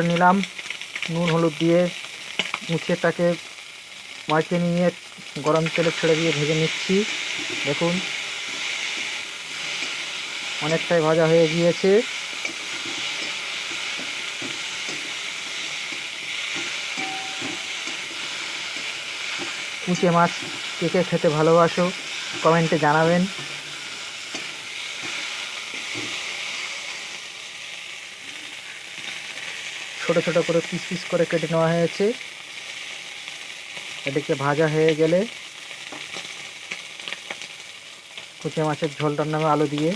করে নিলাম নুন হলুদ দিয়ে, উঁচেটাকে মাখিয়ে নিয়ে গরম তেলে ছেড়ে দিয়ে ভেজে নিচ্ছি। দেখুন অনেকটাই ভাজা হয়ে গিয়েছে। উঁচে মাছ কে কে খেতে ভালোবাসো কমেন্টে জানাবেন। ছোট ছোট করে পিস পিস করে কেটে নেওয়া হয়েছে। এদিকে ভাজা হয়ে গেলে কুচে মাছের ঝোলটার নামে আলু দিয়ে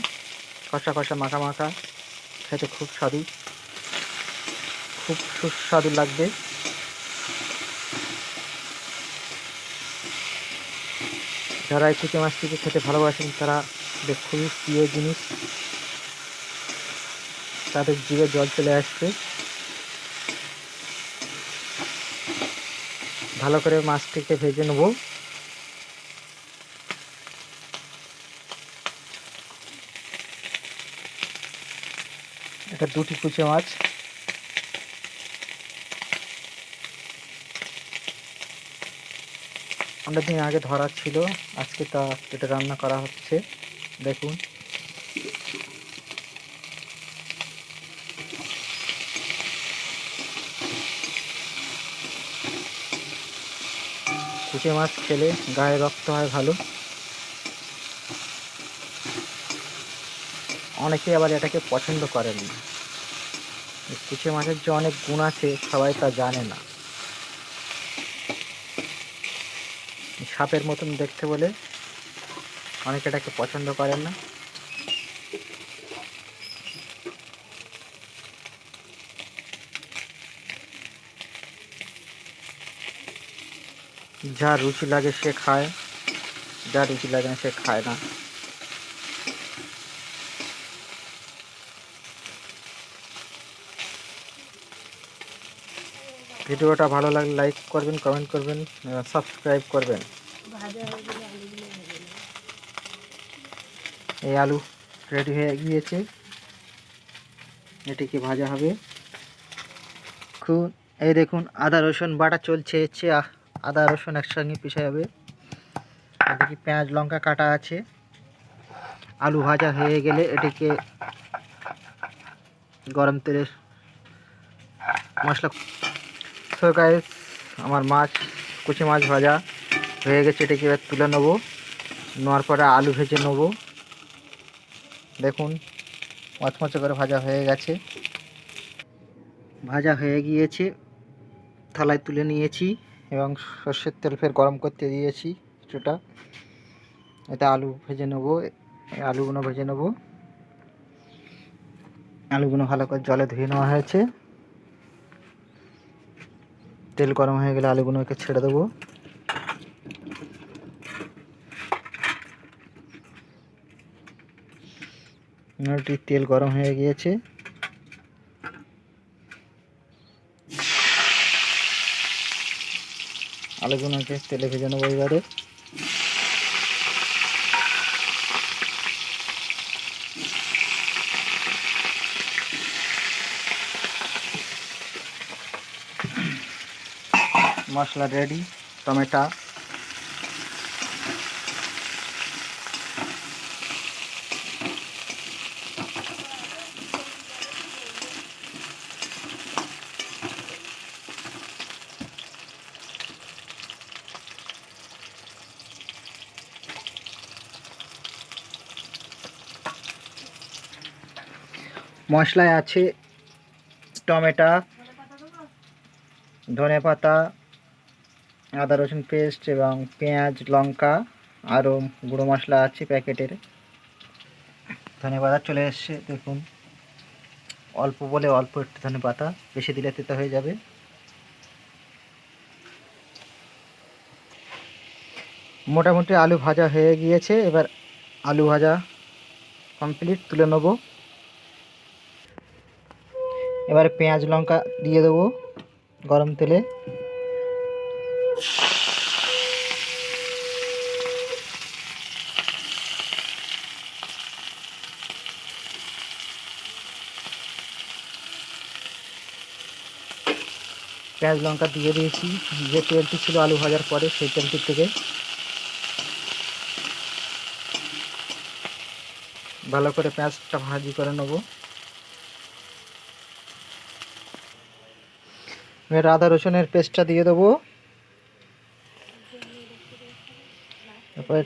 কষা কষা মাখা মাখা খেতে খুব সুস্বাদু লাগবে। যারা এই কুচে মাছটিকে খেতে ভালোবাসেন তারা খুবই প্রিয় জিনিস, তাদের জিভে জল চলে আসছে। ভালো করে মাছটিকে ভেজে নেব। এটা দুটি কুচে মাছ। অনেকদিন আগে ধরা ছিল, আজকে তা কেটে রান্না করা হচ্ছে। দেখুন কুচে মাছ খেলে গায়ে রক্ত হয় ভালো। অনেকে আবার এটাকে পছন্দ করেন না। কুচে মাছের যে অনেক গুণ আছে সবাই তা জানে না। সাপের মতন দেখতে বলে অনেকে এটাকে পছন্দ করেন না। যা রুচি লাগে সে খায়, যা রুচি লাগে না সে খায় না। ভিডিওটা ভালো লাগলে লাইক করবেন, কমেন্ট করবেন, সাবস্ক্রাইব করবেন। এই আলু রেডি হয়ে গিয়েছে, এটিকে ভাজা হবে। এই দেখুন আদা রসুন বাটা চলছে, আদা রসুন একসঙ্গে পিষে যাবে। এদিকে পেঁয়াজ লঙ্কা কাটা আছে। আলু ভাজা হয়ে গেলে এটিকে গরম তেলে মশলা। তো গাইস আমার কুচি মাছ ভাজা হয়ে গেছে, এটাকে এবার তুলে নেবো। নেওয়ার পরে আলু ভেজে নেবো। দেখুন মচমচে করে ভাজা হয়ে গেছে, ভাজা হয়ে গিয়েছে। থালায় তুলে নিয়েছি এবং সর্ষের তেল ফের গরম করতে দিয়েছি কিছুটা। এতে আলু ভেজে নেবো। আলুগুলো ভেজে নেবো। আলুগুলো ভালো করে জলে ধুয়ে নেওয়া হয়েছে। তেল গরম হয়ে গেলে আলুগুলোকে ছেড়ে দেবো। তেল গরম হয়ে গিয়েছে। আলুগুলোকে তেলে ভেজে নেবো। এবারে মশলা রেডি। টমেটো, মশলায় আছে টমেটো, ধনেপাতা, আদা রসুন পেস্ট এবং পেঁয়াজ লঙ্কা, আরও গুঁড়ো মশলা আছে প্যাকেটের। ধনেপাতা চলে এসছে দেখুন। অল্প বলে অল্প একটু ধনেপাতা, বেশি দিলে তেতো হয়ে যাবে। মোটামুটি আলু ভাজা হয়ে গিয়েছে। এবার আলু ভাজা কমপ্লিট, তুলে নেব। এবার পেঁয়াজ লঙ্কা দিয়ে দেবো গরম তেলে। পেঁয়াজ লঙ্কা দিয়ে দিয়েছি, যে তেলটি ছিল আলু ভাজার পরে সেই তেলটির থেকে। ভালো করে পেঁয়াজটা ভাজি করে নেব। এবার আদা রসুনের পেস্টটা দিয়ে দেবো। তারপরে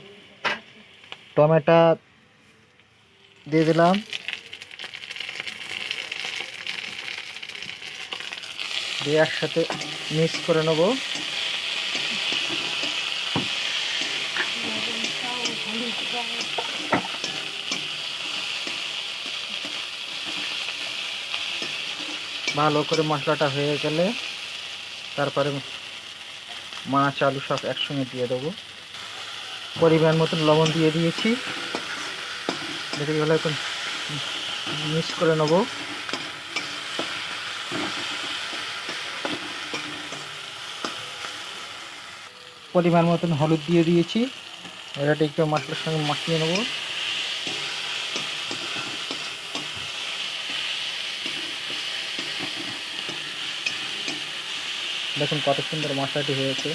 টমেটো দিয়ে দিলাম, দিয়ে একসাথে মিক্স করে নেব। ভালো করে মশলাটা হয়ে গেলে তারপরে মাছ আলু সব একসঙ্গে দিয়ে দেবো। পরিমাণ মতন লবণ দিয়ে দিয়েছি, দেখে ভালো এখন মিক্স করে নেব। পরিমাণ মতন হলুদ দিয়ে দিয়েছি, এটা একটু মশলার সঙ্গে মাখিয়ে নেব। দেখুন কত সুন্দর মশলাটি হয়েছে।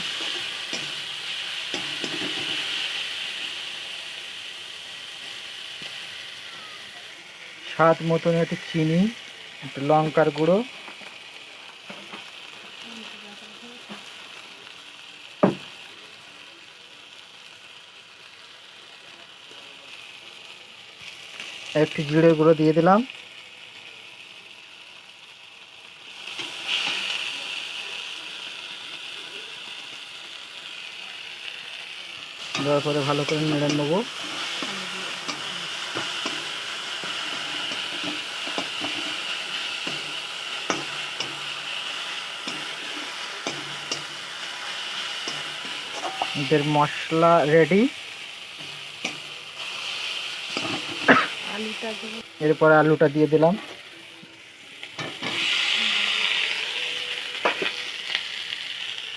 স্বাদ মতন একটু চিনি, একটু লঙ্কার গুঁড়ো, একটু জিরে গুঁড়ো দিয়ে দিলাম। দেওয়ার পরে ভালো করে নেড়ে নেব। এদের মশলা রেডি। এরপরে আলুটা দিয়ে দিলাম।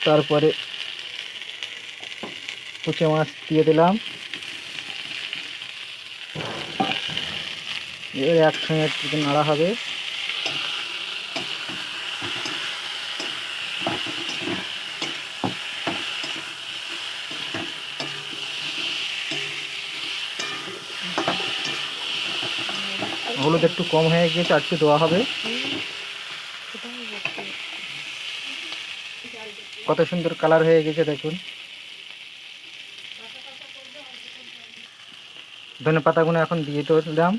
তারপরে কুচে মাছ দিয়ে দিলাম। এবার একসঙ্গে একটু নাড়া হবে। হলুদ একটু কম হয়ে গিয়েছে, আর একটু দেওয়া হবে। কত সুন্দর কালার হয়ে গেছে দেখুন। ধনে পাতাগুলো এখন দিয়ে দিলাম,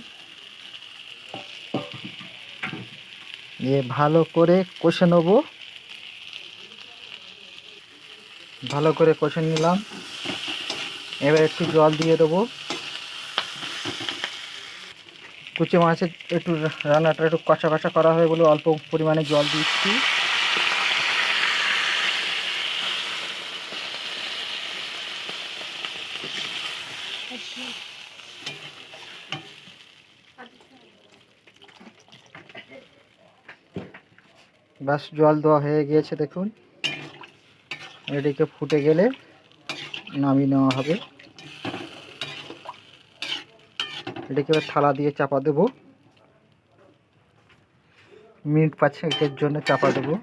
দিয়ে ভালো করে কষে নেব। ভালো করে কষে নিলাম। এবার একটু জল দিয়ে দেবো। কুচি মাছের একটু রান্নাটা একটু কষা কষা করা হয় বলে অল্প পরিমাণে জল দিচ্ছি। বাস জল দেওয়া হয়ে গিয়েছে দেখুন। এদিকে ফুটে গেলে নামিয়ে নেওয়া হবে। এটাকে এবার থালা দিয়ে চাপা দেবো, মিনিট 5-এর জন্য চাপা দেবো।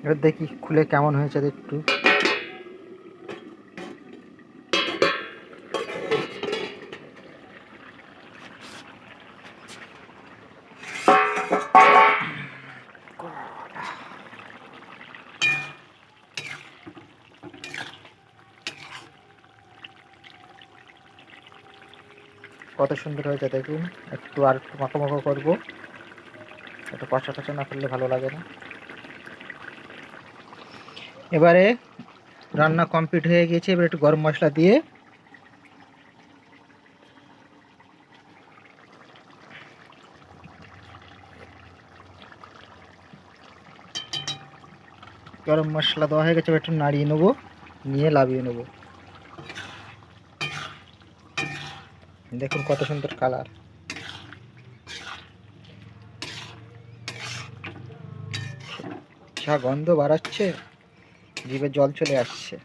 এবার দেখি খুলে কেমন হয়েছে একটু। কত সুন্দর হয়েছে দেখুন। একটু আর একটু মাখো মাখো করবো, একটু কষা কষা না করলে ভালো লাগে না। এবারে রান্না কমপ্লিট হয়ে গিয়েছে। এবার একটু গরম মশলা দিয়ে গরম মশলা দেওয়া হয়ে গেছে। এবার একটু নাড়িয়ে নেবো, নিয়ে লাভিয়ে নেবো। দেখুন কত সুন্দর কালার। যা গন্ধ বাড়াচ্ছে, জিভে জল চলে আসছে।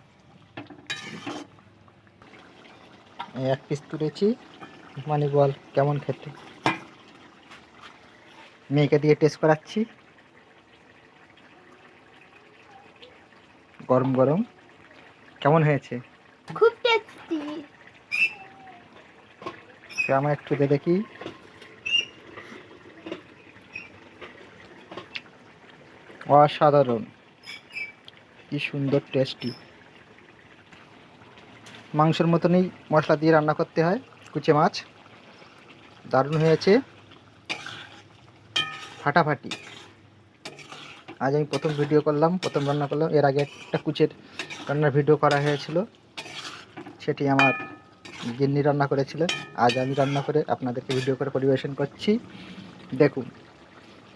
এই এক পিস তুলেছি, মানে বল কেমন খেতে। মেয়েকে দিয়ে টেস্ট করাচ্ছি, গরম গরম কেমন হয়েছে। খুব টেস্টি। আমার একটু দে দেখি। অসাধারণ, কি সুন্দর টেস্টি। মাংসের মতনই মশলা দিয়ে রান্না করতে হয় কুচে মাছ। দারুণ হয়েছে, ফাটাফাটি। আজ আমি প্রথম ভিডিও করলাম, প্রথম রান্না করলাম। এর আগে একটা কুচের রান্নার ভিডিও করা হয়েছিল, সেটি আমার গিন্নি রান্না করেছিল। আজ আমি রান্না করে আপনাদেরকে ভিডিও করে পরিবেশন করছি। দেখুন,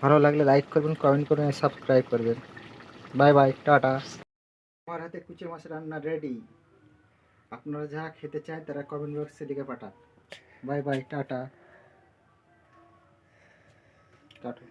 ভালো লাগলে লাইক করবেন, কমেন্ট করবেন, সাবস্ক্রাইব করবেন। By bye, tata. আমার হাতে কুচে মাছ রান্না রেডি। আপনারা যারা খেতে চায় তারা কমেন্ট বক্সে লিখে পাঠান। Bye bye, tata tata.